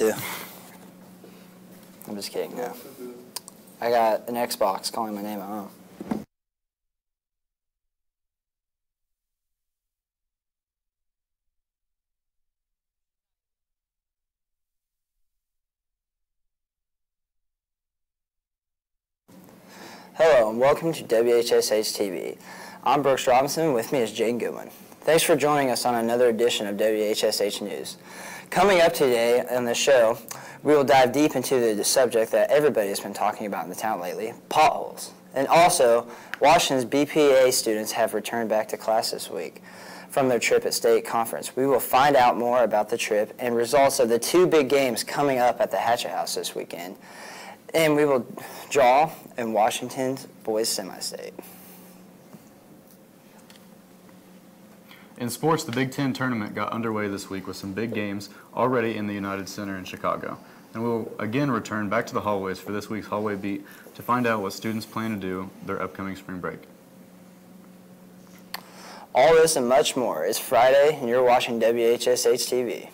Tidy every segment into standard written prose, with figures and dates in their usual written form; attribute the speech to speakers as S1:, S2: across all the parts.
S1: to. I'm just kidding, no. I got an Xbox calling my name at home. Hello and welcome to WHSH TV. I'm Brooks Robinson, with me is Jaden Goodwin. Thanks for joining us on another edition of WHSH News. Coming up today on the show, we will dive deep into the subject that everybody has been talking about in the town lately, potholes. And also, Washington's BPA students have returned back to class this week from their trip at state conference. We will find out more about the trip and results of the two big games coming up at the Hatchet House this weekend. And we will draw in Washington's boys semi-state.
S2: In sports, the Big Ten tournament got underway this week with some big games already in the United Center in Chicago. And we'll again return back to the hallways for this week's Hallway Beat to find out what students plan to do their upcoming spring break.
S1: All this and much more is Friday, and you're watching WHSH TV.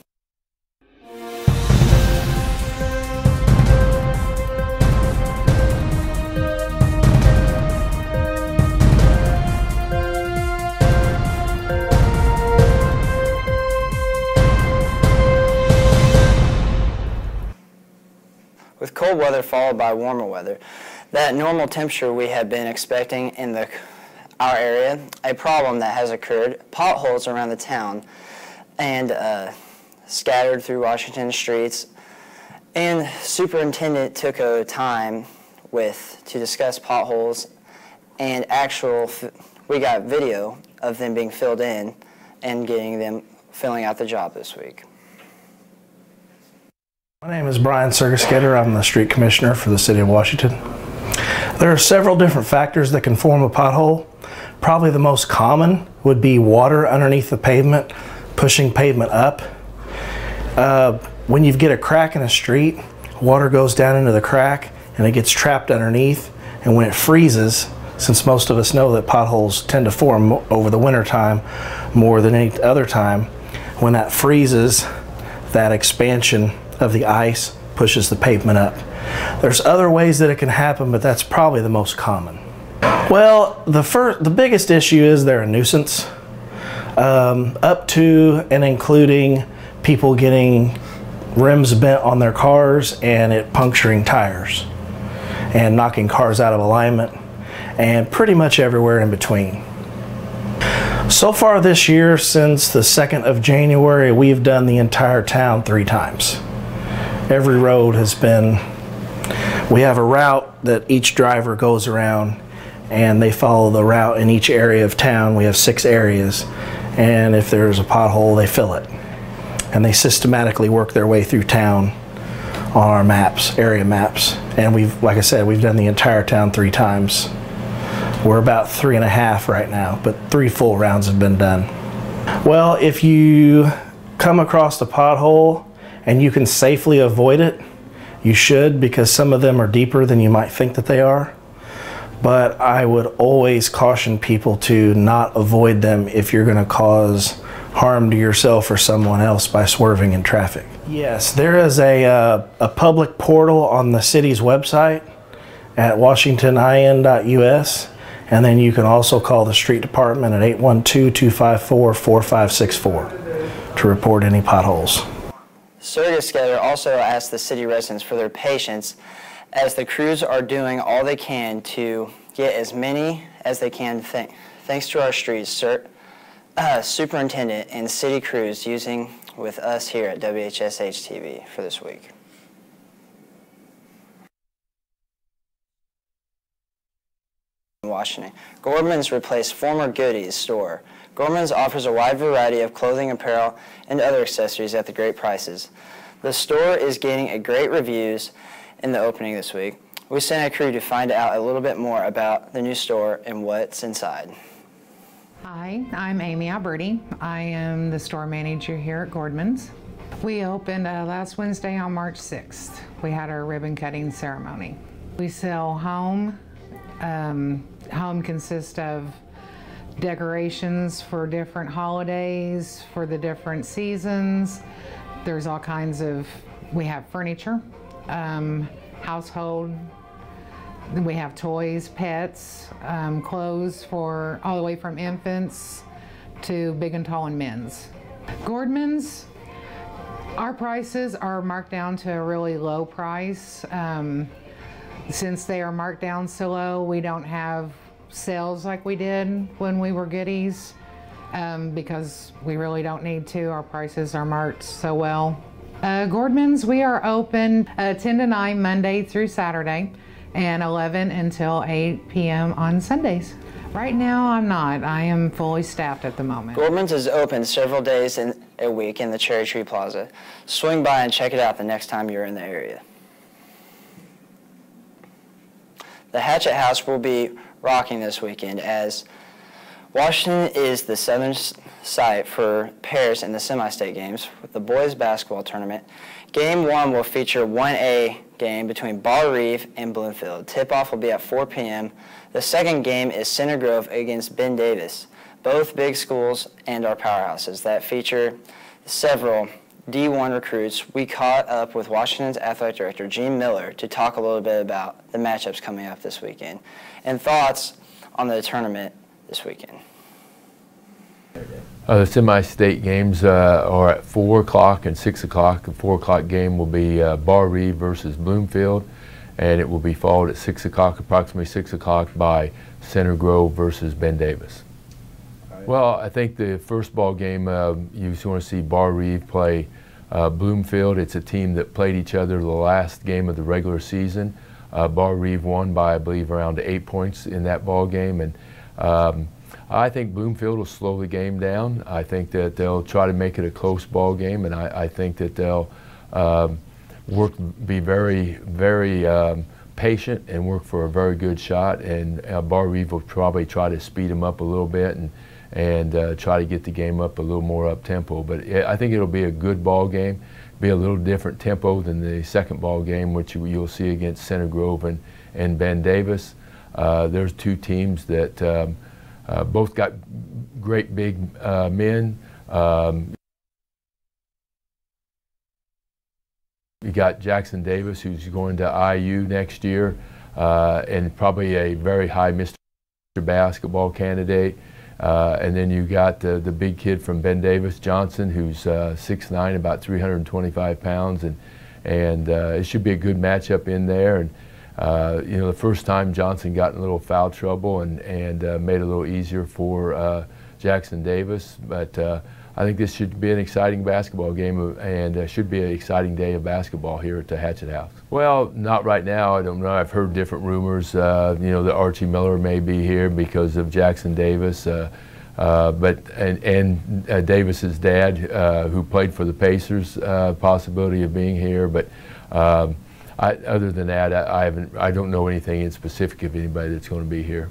S1: With cold weather followed by warmer weather, that normal temperature we have been expecting in our area, a problem that has occurred, potholes around the town and scattered through Washington streets. And superintendent took a time to discuss potholes, and we got video of them being filled in and getting them filling out the job this week.
S3: My name is Brian Sergeskater. I'm the street commissioner for the city of Washington. There are several different factors that can form a pothole. Probably the most common would be water underneath the pavement, pushing pavement up. When you get a crack in a street, water goes down into the crack and it gets trapped underneath. And when it freezes, since most of us know that potholes tend to form over the winter time more than any other time, when that freezes, that expansion of the ice pushes the pavement up. There's other ways that it can happen, but that's probably the most common. Well, the biggest issue is they're a nuisance, up to and including people getting rims bent on their cars and it puncturing tires and knocking cars out of alignment, and pretty much everywhere in between. So far this year, since the 2nd of January, we've done the entire town 3 times. Every road has been, we have a route that each driver goes around and they follow the route in each area of town. We have 6 areas, and if there's a pothole, they fill it. And they systematically work their way through town on our maps, area maps. And like I said, we've done the entire town 3 times. We're about 3.5 right now, but 3 full rounds have been done. Well, if you come across a pothole and you can safely avoid it, you should, because some of them are deeper than you might think that they are. But I would always caution people to not avoid them if you're going to cause harm to yourself or someone else by swerving in traffic. Yes, there is a public portal on the city's website at washingtonin.us, and then you can also call the street department at 812-254-4564 to report any potholes.
S1: Sergeskater also asked the city residents for their patience as the crews are doing all they can to get as many as they can thanks to our streets, superintendent and city crews using with us here at WHSH TV for this week. Washington. Gordman's replaced former Goodies store. Gordman's offers a wide variety of clothing, apparel, and other accessories at the great prices. The store is getting great reviews in the opening this week. We sent a crew to find out a little bit more about the new store and what's inside.
S4: Hi, I'm Amy Alberti. I am the store manager here at Gordman's. We opened last Wednesday on March 6th. We had our ribbon cutting ceremony. We sell home. Home consists of decorations for different holidays, for the different seasons. There's all kinds of We have furniture, household. We have toys, pets, clothes for all the way from infants to big and tall and men's. Gordman's, our prices are marked down to a really low price. Since they are marked down so low, we don't have sales like we did when we were goodies, because we really don't need to. Our prices are marked so well. Gordman's, we are open 10 to 9 Monday through Saturday and 11 until 8 p.m. on Sundays. Right now I'm not. I am fully staffed at the moment.
S1: Gordman's is open several days in a week in the Cherry Tree Plaza. Swing by and check it out the next time you're in the area. The Hatchet House will be rocking this weekend as Washington is the southern site for pairs in the semi-state games with the boys basketball tournament. Game 1 will feature 1A game between Bar Reeve and Bloomfield. Tip-off will be at 4 p.m. The second game is Center Grove against Ben Davis, both big schools and our powerhouses that feature several D1 recruits. We caught up with Washington's athletic director, Gene Miller, to talk a little bit about the matchups coming up this weekend and thoughts on the tournament this weekend.
S5: The semi-state games are at 4 o'clock and 6 o'clock. The 4 o'clock game will be Bar Reeve versus Bloomfield, and it will be followed at 6 o'clock, approximately 6 o'clock, by Center Grove versus Ben Davis. Well, I think the first ball game, you just want to see Bar Reeve play Bloomfield. It's a team that played each other the last game of the regular season. Bar Reeve won by, I believe, around 8 points in that ball game, and I think Bloomfield will slow the game down. I think that they'll try to make it a close ball game, and I think that they'll be very patient and work for a very good shot. And Bar Reeve will probably try to speed them up a little bit and try to get the game up a little more up tempo. But I think it'll be a good ball game. Be a little different tempo than the second ball game, which you'll see against Center Grove and Ben Davis. There's two teams that both got great big men. You got Jackson Davis, who's going to IU next year, and probably a very high Mr. Basketball candidate. And then you got the big kid from Ben Davis, Johnson, who's 6'9", about 325 pounds, and it should be a good matchup in there. And you know, the first time Johnson got in a little foul trouble and made it a little easier for Jackson Davis. But I think this should be an exciting basketball game, and should be an exciting day of basketball here at the Hatchet House. Well, not right now. I don't know. I've heard different rumors. You know, that Archie Miller may be here because of Jackson Davis, but Davis's dad, who played for the Pacers, possibility of being here. But other than that, I don't know anything in specific of anybody that's going to be here.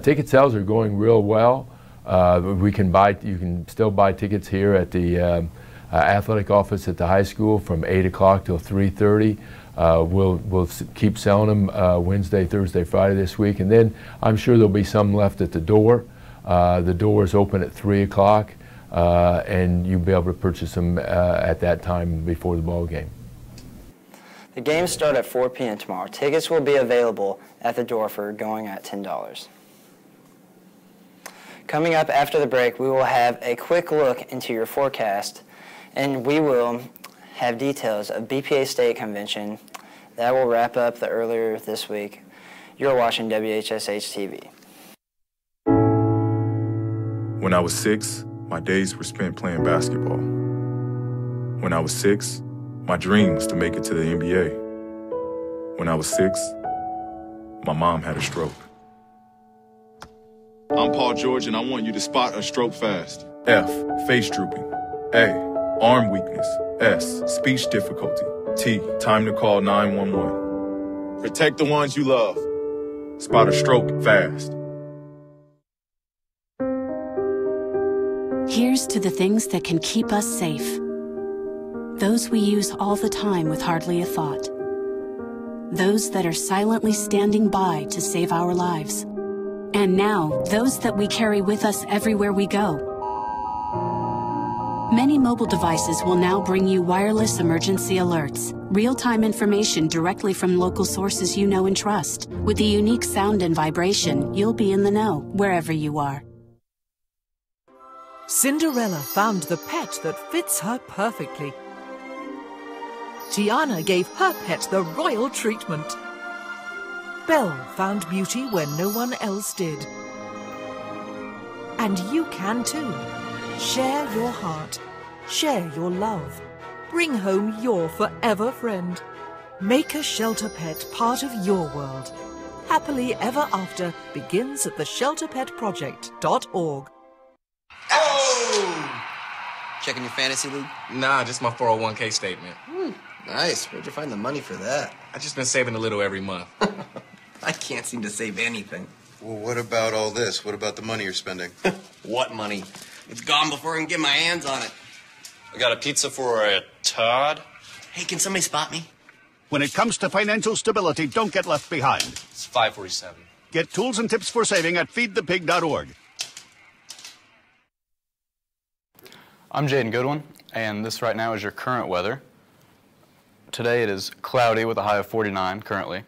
S5: Ticket sales are going real well. You can still buy tickets here at the athletic office at the high school from 8 o'clock till 3:30. We'll keep selling them Wednesday, Thursday, Friday this week, and then I'm sure there'll be some left at the door. The door is open at 3 o'clock, and you'll be able to purchase them at that time before the ball game.
S1: The games start at 4 p.m. tomorrow. Tickets will be available at the door for going at $10. Coming up after the break, we will have a quick look into your forecast, and we will have details of BPA State Convention. That will wrap up the earlier this week. You're watching WHSH TV.
S6: When I was 6, my days were spent playing basketball. When I was 6, my dream was to make it to the NBA. When I was 6, my mom had a stroke.
S7: I'm Paul George, and I want you to spot a stroke fast.
S6: F, face drooping. A, arm weakness. S, speech difficulty. T, time to call 911.
S7: Protect the ones you love.
S6: Spot a stroke fast.
S8: Here's to the things that can keep us safe. Those we use all the time with hardly a thought. Those that are silently standing by to save our lives. And now, those that we carry with us everywhere we go. Many mobile devices will now bring you wireless emergency alerts, real-time information directly from local sources you know and trust. With the unique sound and vibration, you'll be in the know, wherever you are.
S9: Cinderella found the pet that fits her perfectly. Tiana gave her pet the royal treatment. Belle found beauty where no one else did. And you can too. Share your heart. Share your love. Bring home your forever friend. Make a shelter pet part of your world. Happily Ever After begins at theshelterpetproject.org.
S10: Oh! Checking your fantasy league?
S11: Nah, just my 401k statement.
S10: Nice. Where'd you find the money for that?
S11: I've just been saving a little every month.
S10: I can't seem to save anything.
S12: Well, what about all this? What about the money you're spending?
S10: What money? It's gone before I can get my hands on it.
S13: I got a pizza for a Todd.
S10: Hey, can somebody spot me?
S14: When it comes to financial stability, don't get left behind.
S13: It's 547.
S14: Get tools and tips for saving at feedthepig.org.
S2: I'm Jaden Goodwin, and this right now is your current weather. Today it is cloudy with a high of 49 currently.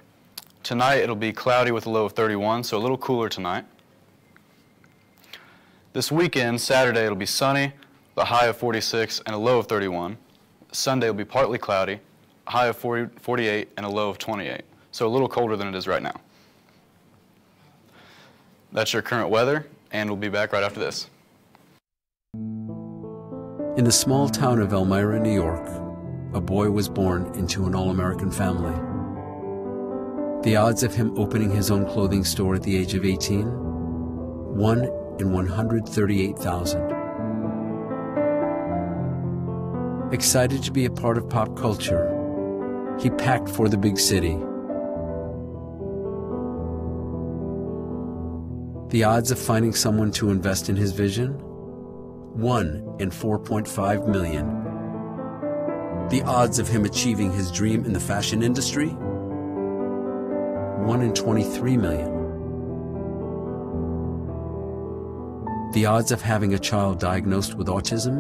S2: Tonight it'll be cloudy with a low of 31, so a little cooler tonight. This weekend, Saturday, it'll be sunny, the high of 46 and a low of 31. Sunday will be partly cloudy, a high of 48 and a low of 28. So a little colder than it is right now. That's your current weather, and we'll be back right after this.
S15: In the small town of Elmira, New York, a boy was born into an all-American family. The odds of him opening his own clothing store at the age of 18? 1 in 138,000. Excited to be a part of pop culture, he packed for the big city. The odds of finding someone to invest in his vision? 1 in 4.5 million. The odds of him achieving his dream in the fashion industry? 1 in 23 million. The odds of having a child diagnosed with autism?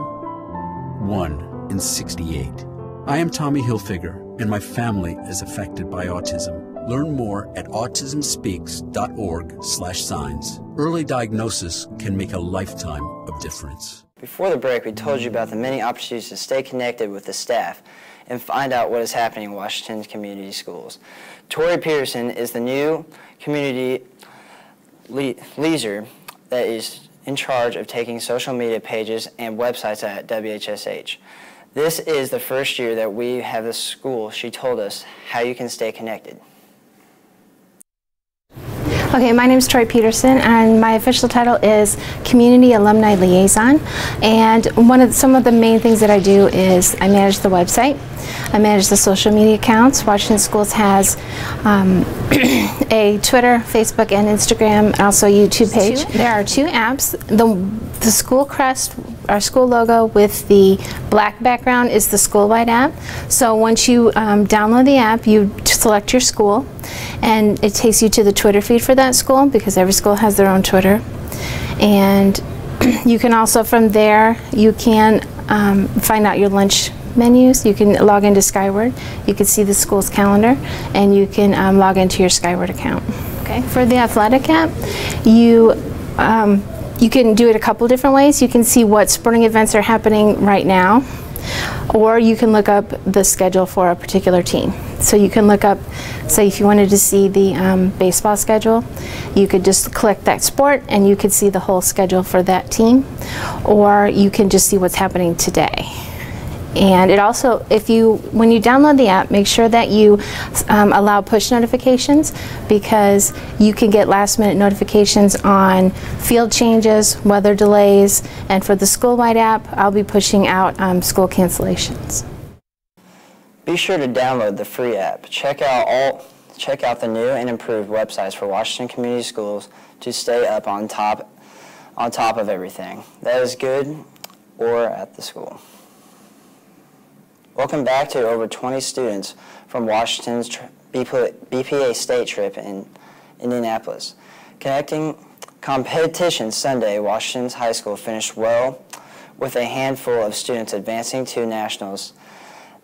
S15: 1 in 68. I am Tommy Hilfiger, and my family is affected by autism. Learn more at autismspeaks.org/signs. Early diagnosis can make a lifetime of difference.
S1: Before the break, we told you about the many opportunities to stay connected with the staff and find out what is happening in Washington's community schools. Tori Peterson is the new community leader that is in charge of taking social media pages and websites at WHSH. This is the first year that we have the school. She told us how you can stay connected.
S16: Okay, my name is Tori Peterson, and my official title is Community Alumni Liaison. And some of the main things that I do is I manage the website, I manage the social media accounts. Washington Schools has a Twitter, Facebook, and Instagram, and also a YouTube page. There are 2 apps. The school crest, our school logo with the black background, is the school-wide app. So once you download the app, you select your school, and it takes you to the Twitter feed for that school, because every school has their own Twitter. And you can also, from there, you can find out your lunch menus. You can log into Skyward. You can see the school's calendar, and you can log into your Skyward account. Okay. For the athletic app, you can do it a couple different ways. You can see what sporting events are happening right now, or you can look up the schedule for a particular team. So you can look up, say if you wanted to see the baseball schedule, you could just click that sport and you could see the whole schedule for that team, or you can just see what's happening today. And it also, when you download the app, make sure that you allow push notifications, because you can get last-minute notifications on field changes, weather delays, and for the school-wide app, I'll be pushing out school cancellations.
S1: Be sure to download the free app. Check out the new and improved websites for Washington Community Schools to stay up on top of everything that is good or at the school. Welcome back to over 20 students from Washington's BPA state trip in Indianapolis. Connecting competition Sunday, Washington's high school finished well with a handful of students advancing to nationals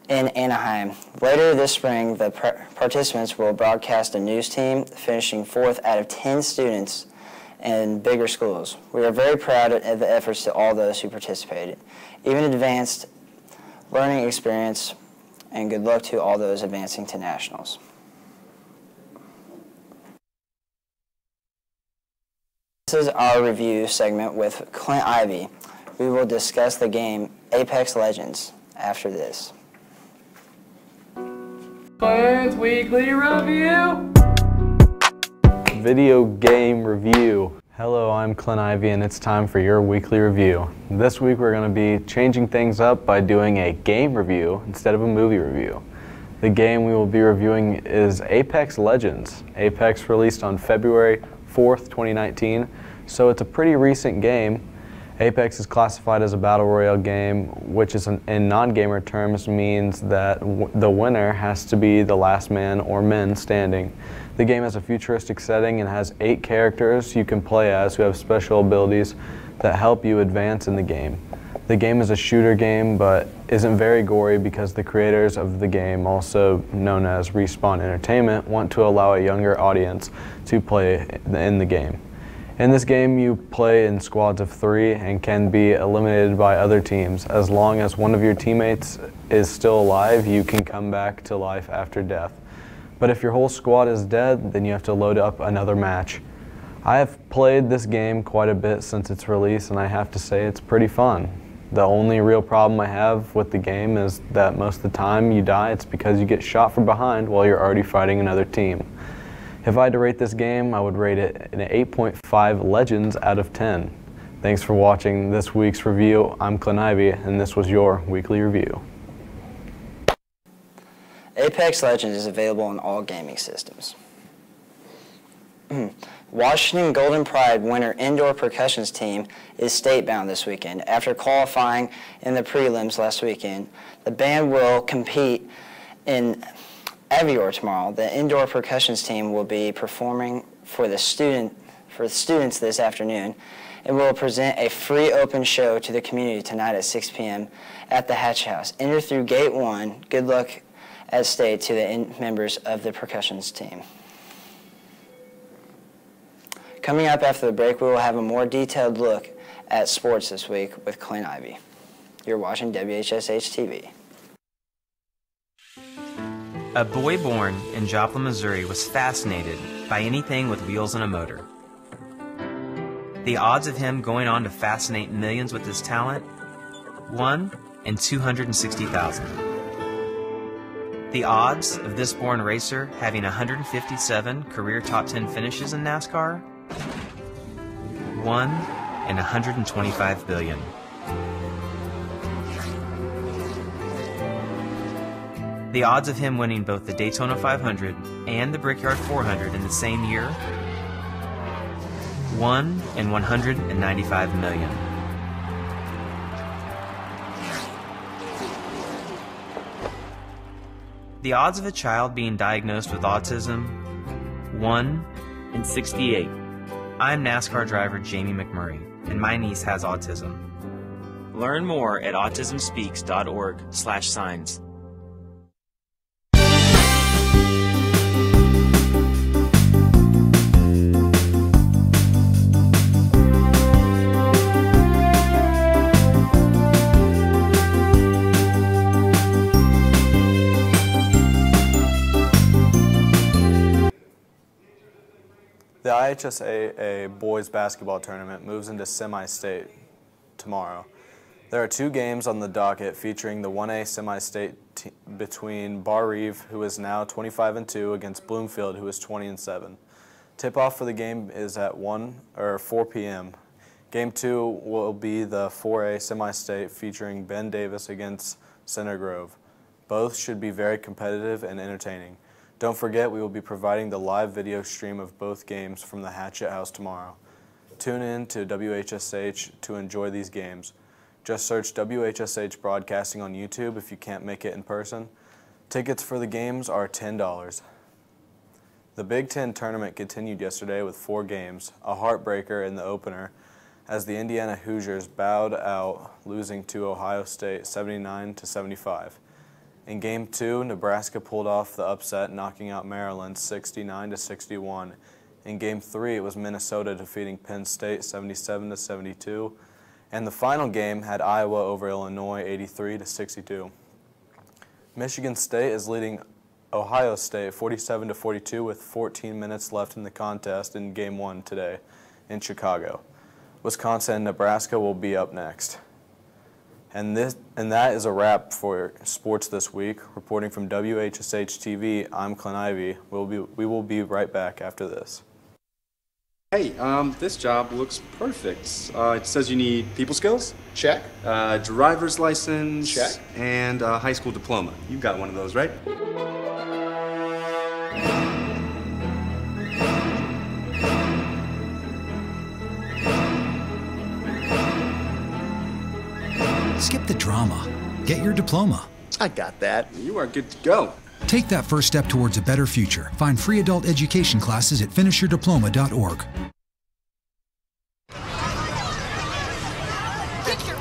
S1: in Anaheim. Later this spring, the participants will broadcast a news team finishing 4th out of 10 students in bigger schools. We are very proud of the efforts to all those who participated. Even advanced learning experience, and good luck to all those advancing to nationals. This is our review segment with Clint Ivy. We will discuss the game Apex Legends after this.
S17: Clint's Weekly Review.
S18: Video game review. Hello, I'm Clint Ivy and it's time for your weekly review. This week we're going to be changing things up by doing a game review instead of a movie review. The game we will be reviewing is Apex Legends. Apex released on February 4th, 2019, so it's a pretty recent game. Apex is classified as a battle royale game, which is in non-gamer terms means that the winner has to be the last man or men standing. The game has a futuristic setting and has 8 characters you can play as who have special abilities that help you advance in the game. The game is a shooter game, but isn't very gory because the creators of the game, also known as Respawn Entertainment, want to allow a younger audience to play in the game. In this game, you play in squads of 3 and can be eliminated by other teams. As long as one of your teammates is still alive, you can come back to life after death. But if your whole squad is dead, then you have to load up another match. I have played this game quite a bit since its release, and I have to say it's pretty fun. The only real problem I have with the game is that most of the time you die, it's because you get shot from behind while you're already fighting another team. If I had to rate this game, I would rate it an 8.5 Legends out of 10. Thanks for watching this week's review. I'm Clint Ivy, and this was your weekly review.
S1: Apex Legends is available on all gaming systems. Washington Golden Pride winner indoor percussions team is state-bound this weekend. After qualifying in the prelims last weekend, the band will compete in Avior tomorrow. The indoor percussions team will be performing for the students this afternoon and will present a free open show to the community tonight at 6 p.m. at the Hatch House. Enter through Gate 1. Good luck at state to the members of the percussions team. Coming up after the break, we will have a more detailed look at sports this week with Clint Ivy. You're watching WHSH TV.
S19: A boy born in Joplin, Missouri was fascinated by anything with wheels and a motor. The odds of him going on to fascinate millions with his talent? 1 in 260,000. The odds of this born racer having 157 career top 10 finishes in NASCAR? 1 in 125 billion. The odds of him winning both the Daytona 500 and the Brickyard 400 in the same year? 1 in 195 million. The odds of a child being diagnosed with autism? 1 in 68. I'm NASCAR driver Jamie McMurray, and my niece has autism. Learn more at autismspeaks.org/signs.
S18: The IHSAA boys basketball tournament moves into semi-state tomorrow. There are 2 games on the docket featuring the 1A semi-state between Bar Reeve, who is now 25-2, against Bloomfield, who is 20-7. Tip-off for the game is at 4 p.m. Game 2 will be the 4A semi-state featuring Ben Davis against Center Grove. Both should be very competitive and entertaining. Don't forget, we will be providing the live video stream of both games from the Hatchet House tomorrow. Tune in to WHSH to enjoy these games. Just search WHSH Broadcasting on YouTube if you can't make it in person. Tickets for the games are $10. The Big Ten tournament continued yesterday with 4 games, a heartbreaker in the opener, as the Indiana Hoosiers bowed out, losing to Ohio State 79-75. In Game 2, Nebraska pulled off the upset, knocking out Maryland 69-61. In Game 3, it was Minnesota defeating Penn State 77-72. And the final game had Iowa over Illinois 83-62. Michigan State is leading Ohio State 47-42 with 14 minutes left in the contest in Game 1 today in Chicago. Wisconsin and Nebraska will be up next. And that is a wrap for sports this week. Reporting from WHSH TV, I'm Clint Ivy. We will be right back after this.
S20: Hey, this job looks perfect. It says you need people skills? Check. Driver's license? Check. And a high school diploma. You've got one of those, right?
S21: Skip the drama. Get your diploma.
S20: I got that. You are good to go.
S21: Take that first step towards a better future. Find free adult education classes at finishyourdiploma.org.
S22: Get your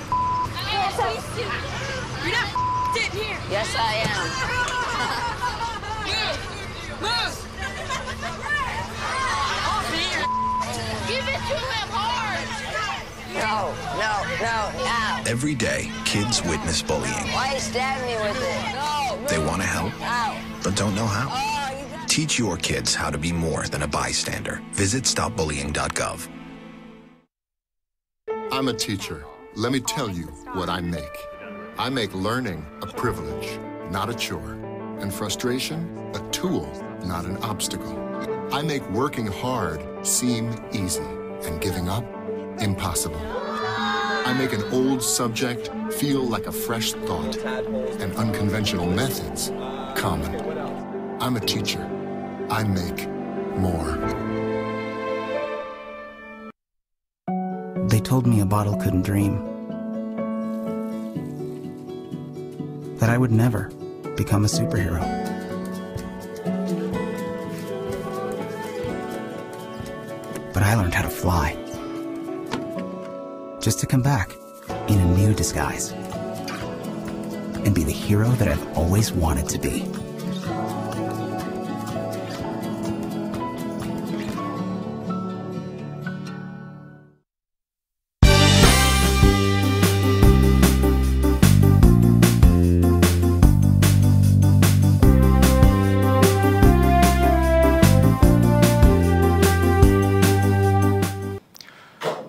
S22: ass up. You're not in here. Yes, I am. Move. Give it to him hard.
S23: No.
S24: Every day, kids witness bullying.
S23: Why you stab me with it? No.
S24: They want to help, but don't know how.
S23: Oh,
S24: Teach your kids how to be more than a bystander. Visit stopbullying.gov.
S25: I'm a teacher. Let me tell you what I make. I make learning a privilege, not a chore, and frustration a tool, not an obstacle. I make working hard seem easy and giving up impossible. I make an old subject feel like a fresh thought and unconventional methods common. I'm a teacher. I make more.
S26: They told me a bottle couldn't dream. That I would never become a superhero. But I learned how to fly. Just to come back in a new disguise and be the hero that I've always wanted to be.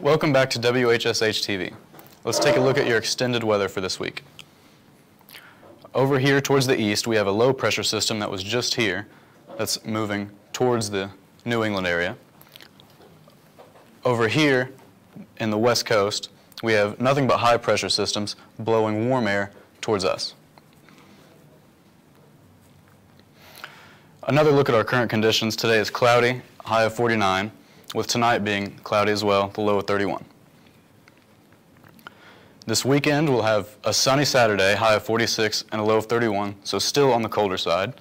S2: Welcome back to WHSH TV. Let's take a look at your extended weather for this week. Over here towards the east, we have a low pressure system that was just here that's moving towards the New England area. Over here in the west coast, we have nothing but high pressure systems blowing warm air towards us. Another look at our current conditions. Today is cloudy, high of 49. With tonight being cloudy as well, the low of 31. This weekend we'll have a sunny Saturday, high of 46 and a low of 31, so still on the colder side.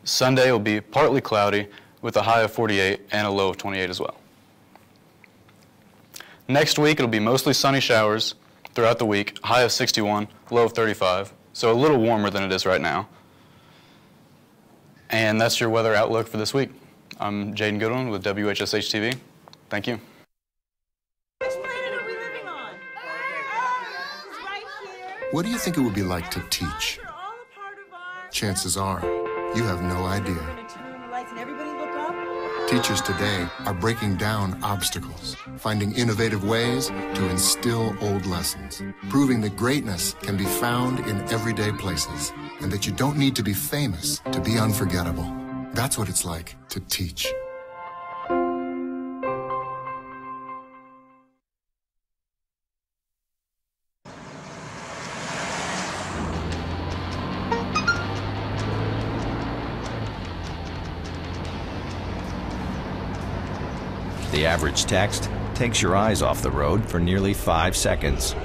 S2: Sunday will be partly cloudy with a high of 48 and a low of 28 as well. Next week it'll be mostly sunny showers throughout the week, high of 61, low of 35, so a little warmer than it is right now. And that's your weather outlook for this week. I'm Jaden Goodwin with WHSH TV. Thank you.
S22: Which planet are we living on? Right here.
S25: What do you think it would be like to teach? Chances are, you have no idea. Teachers today are breaking down obstacles, finding innovative ways to instill old lessons, proving that greatness can be found in everyday places, and that you don't need to be famous to be unforgettable. That's what it's like to teach.
S27: The average text takes your eyes off the road for nearly 5 seconds.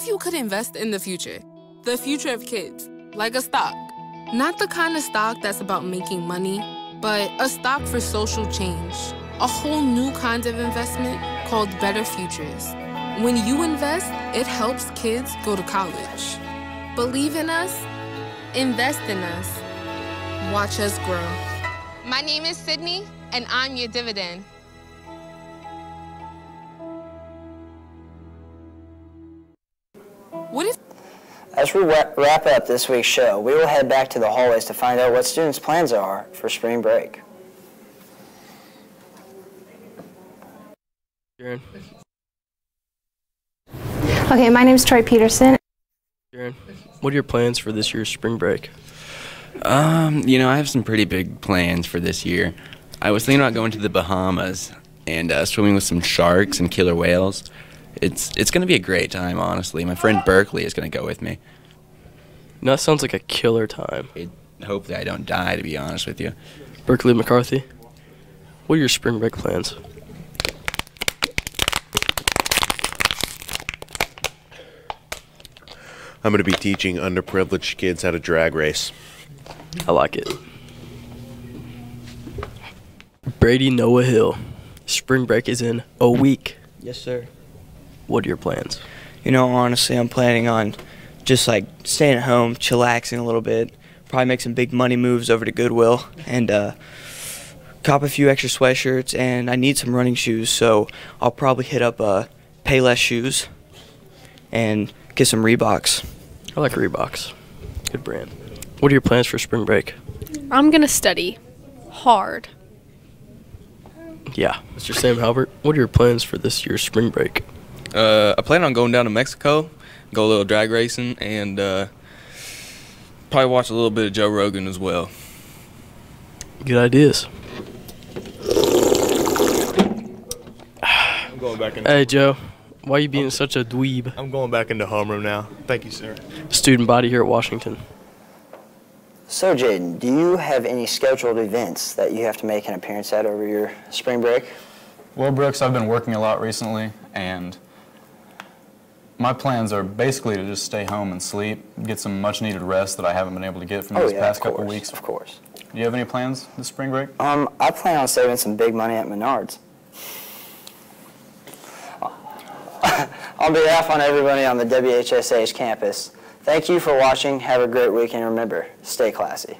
S3: if you could invest in the future of kids, like a stock? Not the kind of stock that's about making money, but a stock for social change. A whole new kind of investment called Better Futures. When you invest, it helps kids go to college. Believe in us, invest in us, watch us grow.
S4: My name is Sydney, and I'm your dividend.
S1: As we wrap up this week's show, we will head back to the hallways to find out what students' plans are for spring break.
S5: Jaren.
S16: Okay, my name is Tori Peterson.
S5: Jaren, what are your plans for this year's spring break?
S6: You know, I have some pretty big plans for this year. I was thinking about going to the Bahamas and swimming with some sharks and killer whales. It's going to be a great time, honestly. My friend Berkeley is going to go with me.
S5: No, that sounds like a killer time.
S6: Hopefully I don't die, to be honest with you.
S5: Berkeley McCarthy, what are your spring break plans?
S7: I'm going to be teaching underprivileged kids how to drag race.
S5: I like it. Brady Noah Hill, spring break is in a week.
S8: Yes, sir.
S5: What are your plans?
S8: You know, honestly, I'm planning on just like staying at home, chillaxing a little bit, probably make some big money moves over to Goodwill and cop a few extra sweatshirts, and I need some running shoes, so I'll probably hit up Payless shoes and get some Reeboks.
S5: I like Reeboks. Good brand. What are your plans for spring break?
S9: I'm going to study hard.
S5: Yeah. Mr. Sam Halbert, what are your plans for this year's spring break?
S28: I plan on going down to Mexico, go a little drag racing, and probably watch a little bit of Joe Rogan as well.
S5: Good ideas.
S29: I'm going back into.
S5: Hey, Joe. Why are you being such a dweeb?
S29: I'm going back into homeroom now. Thank you, sir.
S5: Student body here at Washington.
S1: So, Jaden, do you have any scheduled events that you have to make an appearance at over your spring break?
S2: Well, Brooks, I've been working a lot recently, and my plans are basically to just stay home and sleep, get some much-needed rest that I haven't been able to get from these past couple weeks.
S1: Of course.
S2: Do you have any plans this spring break?
S1: I plan on saving some big money at Menards. On behalf of everybody on the WHSH campus, thank you for watching. Have a great week, and remember, stay classy.